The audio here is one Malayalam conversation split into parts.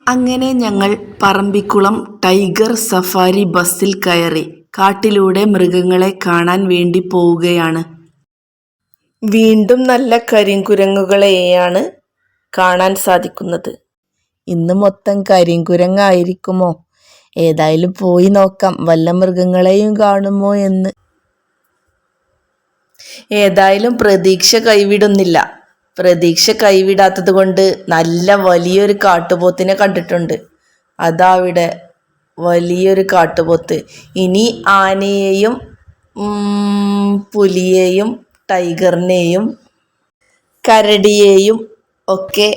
അങ്ങനെ ഞങ്ങൾ പറമ്പിക്കുളം ടൈഗർ സഫാരി ബസ്സിൽ കയറി കാട്ടിലൂടെ മൃഗങ്ങളെ കാണാൻ വേണ്ടി പോവുകയാണ്. വീണ്ടും നല്ല കരിങ്കുരങ്ങുകളെയാണ് കാണാൻ സാധിക്കുന്നത്. ഇന്ന് മൊത്തം കരിങ്കുരങ്ങായിരിക്കുമോ? ഏതായാലും പോയി നോക്കാം, വല്ല മൃഗങ്ങളെയും കാണുമോ എന്ന്. ഏതായാലും പ്രതീക്ഷ കൈവിടുന്നില്ല. പ്രതീക്ഷ കൈവിടാത്തത് കൊണ്ട് നല്ല വലിയൊരു കാട്ടുപോത്തിനെ കണ്ടിട്ടുണ്ട്. അതാവിടെ വലിയൊരു കാട്ടുപോത്ത്. ഇനി ആനയെയും പുലിയെയും ടൈഗറിനെയും കരടിയെയും ഒക്കെ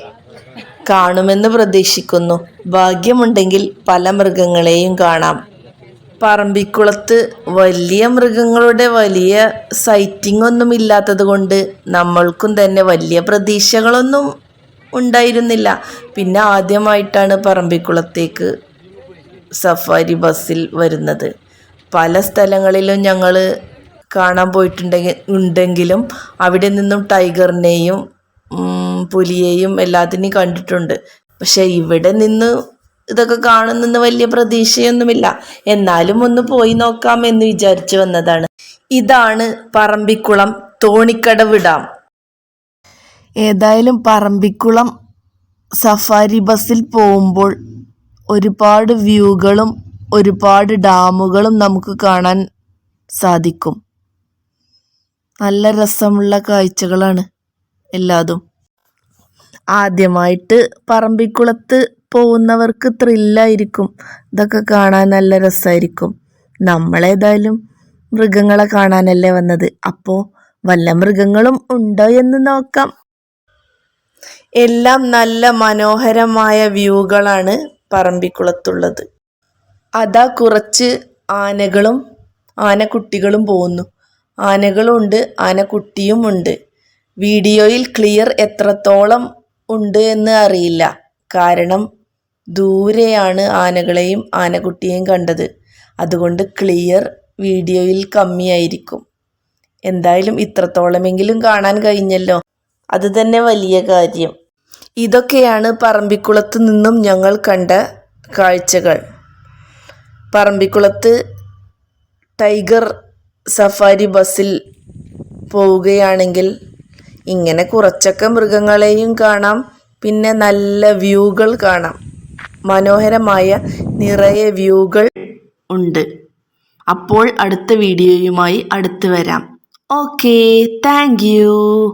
കാണുമെന്ന് പ്രതീക്ഷിക്കുന്നു. ഭാഗ്യമുണ്ടെങ്കിൽ പല മൃഗങ്ങളെയും കാണാം. പറമ്പിക്കുളത്ത് വലിയ മൃഗങ്ങളുടെ വലിയ സൈറ്റിംഗ് ഒന്നും ഇല്ലാത്തത് കൊണ്ട് നമ്മൾക്കും തന്നെ വലിയ പ്രതീക്ഷകളൊന്നും ഉണ്ടായിരുന്നില്ല. പിന്നെ ആദ്യമായിട്ടാണ് പറമ്പിക്കുളത്തേക്ക് സഫാരി ബസ്സിൽ വരുന്നത്. പല സ്ഥലങ്ങളിലും ഞങ്ങൾ കാണാൻ ഉണ്ടെങ്കിലും അവിടെ നിന്നും ടൈഗറിനെയും പുലിയെയും എല്ലാത്തിനെയും കണ്ടിട്ടുണ്ട്. പക്ഷെ ഇവിടെ നിന്ന് ഇതൊക്കെ കാണുന്നെന്ന് വലിയ പ്രതീക്ഷയൊന്നുമില്ല. എന്നാലും ഒന്ന് പോയി നോക്കാം എന്ന് വിചാരിച്ചു വന്നതാണ്. ഇതാണ് പറമ്പിക്കുളം തോണിക്കടവ് ഡാം. ഏതായാലും പറമ്പിക്കുളം സഫാരി ബസ്സിൽ പോകുമ്പോൾ ഒരുപാട് വ്യൂകളും ഒരുപാട് ഡാമുകളും നമുക്ക് കാണാൻ സാധിക്കും. നല്ല രസമുള്ള കാഴ്ചകളാണ് എല്ലാതും. ആദ്യമായിട്ട് പറമ്പിക്കുളത്ത് പോകുന്നവർക്ക് ത്രില്ലായിരിക്കും. ഇതൊക്കെ കാണാൻ നല്ല രസമായിരിക്കും. നമ്മളേതായാലും മൃഗങ്ങളെ കാണാനല്ലേ വന്നത്, അപ്പോൾ വല്ല മൃഗങ്ങളും ഉണ്ടോ എന്ന് നോക്കാം. എല്ലാം നല്ല മനോഹരമായ വ്യൂകളാണ് പറമ്പിക്കുളത്തുള്ളത്. അതാ കുറച്ച് ആനകളും ആനക്കുട്ടികളും പോകുന്നു. ആനകളുണ്ട്, ആനക്കുട്ടിയും ഉണ്ട്. വീഡിയോയിൽ ക്ലിയർ എത്രത്തോളം ഉണ്ട് എന്ന് അറിയില്ല. കാരണം ദൂരെയാണ് ആനകളെയും ആനക്കുട്ടിയെയും കണ്ടത്. അതുകൊണ്ട് ക്ലിയർ വീഡിയോയിൽ കമ്മിയായിരിക്കും. എന്തായാലും ഇത്രത്തോളമെങ്കിലും കാണാൻ കഴിഞ്ഞല്ലോ, അത് തന്നെ വലിയ കാര്യം. ഇതൊക്കെയാണ് പറമ്പിക്കുളത്ത് നിന്നും ഞങ്ങൾ കണ്ട കാഴ്ചകൾ. പറമ്പിക്കുളത്ത് ടൈഗർ സഫാരി ബസ്സിൽ പോവുകയാണെങ്കിൽ ഇങ്ങനെ കുറച്ചൊക്കെ മൃഗങ്ങളെയും കാണാം, പിന്നെ നല്ല വ്യൂകൾ കാണാം. മനോഹരമായ നിറയെ വ്യൂകൾ ഉണ്ട്. അപ്പോൾ അടുത്ത വീഡിയോയുമായി അടുത്ത് വരാം. Okay, thank you.